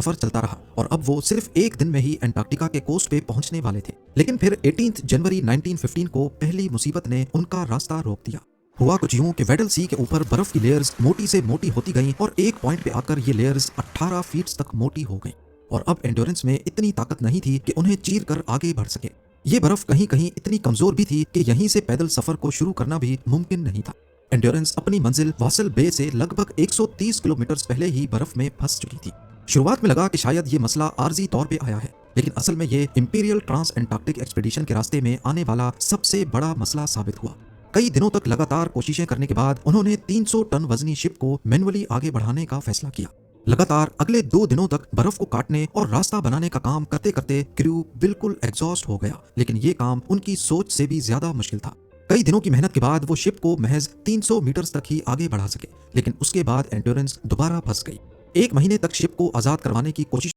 सफर चलता रहा और अब वो सिर्फ एक दिन में ही अंटार्कटिका के कोस्ट पे पहुंचने वाले थे। लेकिन फिर 18 जनवरी 1915 को पहली मुसीबत ने उनका रास्ता रोक दिया। हुआ कुछ यूं कि वेडल सी के ऊपर बर्फ की लेयर्स मोटी से मोटी होती गईं और एक पॉइंट पे आकर ये लेयर्स 18 फीट तक मोटी हो गईं और अब एंड्योरेंस में इतनी ताकत नहीं थी कि उन्हें चीर कर आगे बढ़ सके। ये बर्फ कहीं कहीं इतनी कमजोर भी थी कि यहीं से पैदल सफर को शुरू करना भी मुमकिन नहीं था। एंड्योरेंस अपनी मंजिल वासल बे से लगभग 130 किलोमीटर पहले ही बर्फ में फंस चुकी थी। शुरुआत में लगा कि शायद ये मसला आर्जी तौर पे आया है, लेकिन असल में ये इंपीरियल ट्रांस एंटार्क्टिक एक्सपीडिशन के रास्ते में आने वाला सबसे बड़ा मसला साबित हुआ। कई दिनों तक लगातार कोशिशें करने के बाद उन्होंने 300 टन वजनी शिप को मैनुअली आगे बढ़ाने का फैसला किया। लगातार अगले 2 दिनों तक बर्फ को काटने और रास्ता बनाने का काम करते करते क्रू बिल्कुल एग्जॉस्ट हो गया, लेकिन ये काम उनकी सोच से भी ज्यादा मुश्किल था। कई दिनों की मेहनत के बाद वो शिप को महज 300 मीटर तक ही आगे बढ़ा सके, लेकिन उसके बाद एंड्योरेंस दोबारा फंस गई। 1 महीने तक शिप को आजाद करवाने की कोशिश